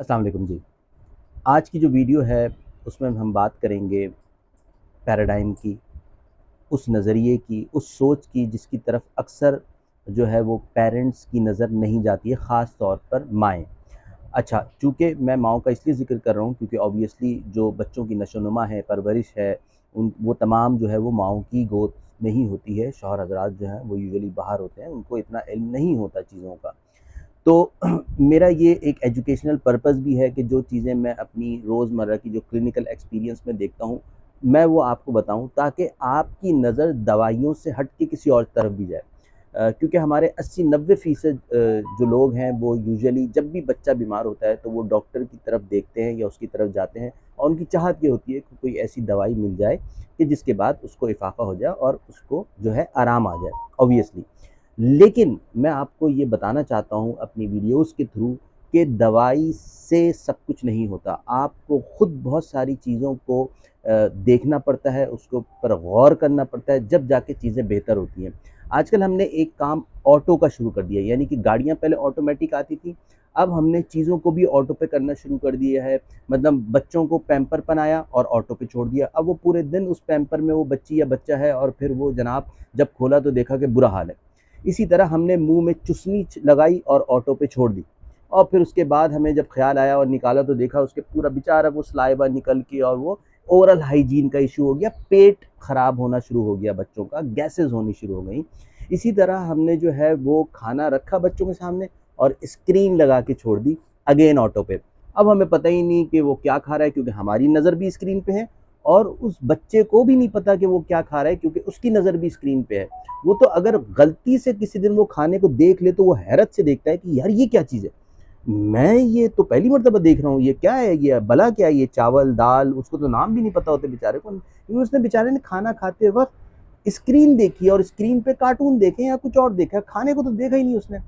अस्सलाम वालेकुम जी। आज की जो वीडियो है उसमें हम बात करेंगे पैराडाइम की, उस नज़रिए की, उस सोच की जिसकी तरफ अक्सर जो है वो पेरेंट्स की नज़र नहीं जाती है, ख़ास तौर पर माएँ। अच्छा, चूँकि मैं माँओं का इसलिए ज़िक्र कर रहा हूँ क्योंकि ऑब्वियसली जो बच्चों की नशो-नुमा है, परवरिश है, उन वो तमाम जो है वो माँओं की गोद में ही होती है। शौहर हज़रात जो हैं वो यूजुअली बाहर होते हैं, उनको इतना इल्म नहीं होता चीज़ों का। तो मेरा ये एक एजुकेशनल पर्पस भी है कि जो चीज़ें मैं अपनी रोज़मर्रा की जो क्लिनिकल एक्सपीरियंस में देखता हूँ, मैं वो आपको बताऊँ ताकि आपकी नज़र दवाइयों से हट के किसी और तरफ भी जाए। क्योंकि हमारे 80-90% जो लोग हैं वो यूजुअली जब भी बच्चा बीमार होता है तो वो डॉक्टर की तरफ देखते हैं या उसकी तरफ जाते हैं और उनकी चाहत ये होती है कि कोई ऐसी दवाई मिल जाए कि जिसके बाद उसको इफ़ाक़ा हो जाए और उसको जो है आराम आ जाए ऑब्वियसली। लेकिन मैं आपको ये बताना चाहता हूँ अपनी वीडियोज़ के थ्रू कि दवाई से सब कुछ नहीं होता। आपको खुद बहुत सारी चीज़ों को देखना पड़ता है, उसके ऊपर गौर करना पड़ता है, जब जाके चीज़ें बेहतर होती हैं। आजकल हमने एक काम ऑटो का शुरू कर दिया है, यानी कि गाड़ियाँ पहले ऑटोमेटिक आती थी, अब हमने चीज़ों को भी ऑटो पे करना शुरू कर दिया है। मतलब बच्चों को पैम्पर पहनाया और ऑटो पे छोड़ दिया। अब वो पूरे दिन उस पैम्पर में वो बच्ची या बच्चा है और फिर वो जनाब जब खोला तो देखा कि बुरा हाल है। इसी तरह हमने मुँह में चुस्नी लगाई और ऑटो पे छोड़ दी और फिर उसके बाद हमें जब ख़्याल आया और निकाला तो देखा उसके पूरा बेचारा वो सलाइवा निकल के और वो ओरल हाइजीन का इशू हो गया, पेट ख़राब होना शुरू हो गया बच्चों का, गैसेज़ होनी शुरू हो गई। इसी तरह हमने जो है वो खाना रखा बच्चों के सामने और स्क्रीन लगा के छोड़ दी अगेन ऑटो पे। अब हमें पता ही नहीं कि वो क्या खा रहा है क्योंकि हमारी नज़र भी स्क्रीन पे है और उस बच्चे को भी नहीं पता कि वो क्या खा रहा है क्योंकि उसकी नज़र भी स्क्रीन पे है। वो तो अगर गलती से किसी दिन वो खाने को देख ले तो वो हैरत से देखता है कि यार ये क्या चीज़ है? मैं ये तो पहली मर्तबा देख रहा हूँ, ये क्या है? ये भला क्या है? ये चावल, दाल उसको तो नाम भी नहीं पता होते बेचारे को। क्योंकि उसने बेचारे ने खाना खाते वक़्त स्क्रीन देखी और स्क्रीन पे कार्टून देखे या कुछ और देखा, खाने को तो देखा ही नहीं उसने।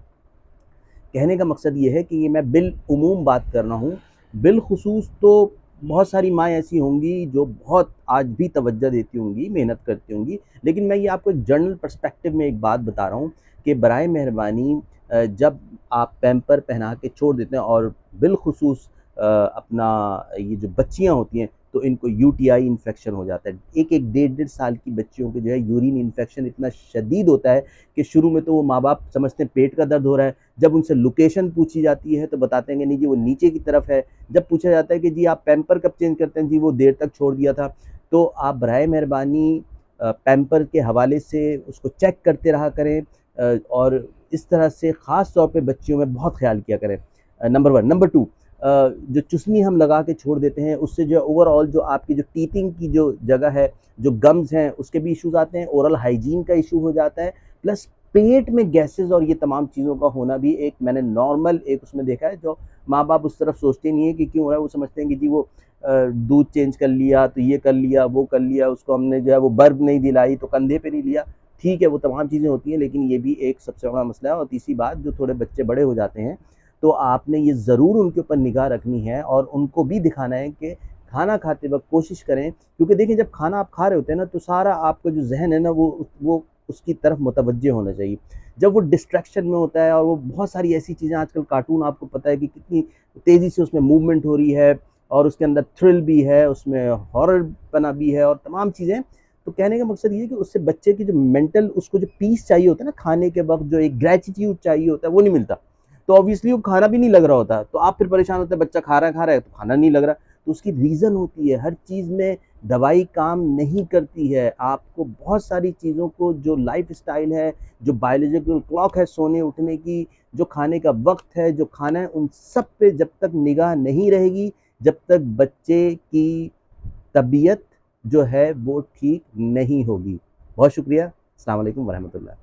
कहने का मकसद ये है कि ये मैं बिलउमूम बात कर रहा हूँ। बिलख़ुसूस तो बहुत सारी माएँ ऐसी होंगी जो बहुत आज भी तवज्जो देती होंगी, मेहनत करती होंगी। लेकिन मैं ये आपको एक जनरल पर्सपेक्टिव में एक बात बता रहा हूँ कि बराए मेहरबानी जब आप पैम्पर पहना के छोड़ देते हैं और बिलख़ुसूस अपना ये जो बच्चियाँ होती हैं तो इनको यूटीआई इन्फेक्शन हो जाता है। एक-एक, डेढ़-डेढ़ साल की बच्चियों के जो है यूरिन इन्फेक्शन इतना शदीद होता है कि शुरू में तो वो माँ-बाप समझते हैं पेट का दर्द हो रहा है। जब उनसे लोकेशन पूछी जाती है तो बताते हैं कि नहीं जी वो नीचे की तरफ है। जब पूछा जाता है कि जी आप पैम्पर कब चेंज करते हैं? जी वो देर तक छोड़ दिया था। तो आप बराए मेहरबानी पैम्पर के हवाले से उसको चेक करते रहा करें और इस तरह से ख़ास तौर पे बच्चियों में बहुत ख़्याल किया करें। नंबर 1 नंबर 2 जो चुस्नी हम लगा के छोड़ देते हैं उससे जो है ओवरऑल जो आपकी जो टीथिंग की जो जगह है, जो गम्स हैं उसके भी इश्यूज़ आते हैं, ओरल हाइजीन का इश्यू हो जाता है, प्लस पेट में गैसेज़ और ये तमाम चीज़ों का होना भी एक मैंने नॉर्मल एक उसमें देखा है जो माँ-बाप उस तरफ सोचते नहीं है कि क्यों हो रहा है, वो समझते हैं कि जी वो दूध चेंज कर लिया, तो ये कर लिया, वो कर लिया, उसको हमने जो है वो बर्ब नहीं दिलाई तो कंधे पे नहीं लिया। ठीक है, वो तमाम चीज़ें होती हैं लेकिन ये भी एक सबसे बड़ा मसला है और तीसरी बात जो थोड़े बच्चे बड़े हो जाते हैं, तो आपने ये ज़रूर उनके ऊपर निगाह रखनी है और उनको भी दिखाना है कि खाना खाते वक़्त कोशिश करें क्योंकि देखिए जब खाना आप खा रहे होते हैं ना, तो सारा आपका जो ज़हन है ना वो उसकी तरफ मुतवज्जे होना चाहिए। जब वो डिस्ट्रैक्शन में होता है और वो बहुत सारी ऐसी चीज़ें आजकल कार्टून आपको पता है कि कितनी तेज़ी से उसमें मूवमेंट हो रही है और उसके अंदर थ्रिल भी है, उसमें हॉररपना भी है और तमाम चीज़ें। तो कहने का मकसद ये है कि उससे बच्चे की जो मेंटल उसको जो पीस चाहिए होता है ना खाने के वक़्त जो एक ग्रैटिट्यूड चाहिए होता है, वो नहीं मिलता। तो ऑब्वियसली वो खाना भी नहीं लग रहा होता। तो आप फिर परेशान होते हैं बच्चा खा रहा है तो खाना नहीं लग रहा। तो उसकी रीज़न होती है, हर चीज़ में दवाई काम नहीं करती है। आपको बहुत सारी चीज़ों को जो लाइफ़स्टाइल है, जो बायोलॉजिकल क्लॉक है सोने उठने की, जो खाने का वक़्त है, जो खाना है, उन सब पे जब तक निगाह नहीं रहेगी, जब तक बच्चे की तबीयत जो है वो ठीक नहीं होगी। बहुत शुक्रिया। अस्सलाम वालेकुम व रहमतुल्लाह।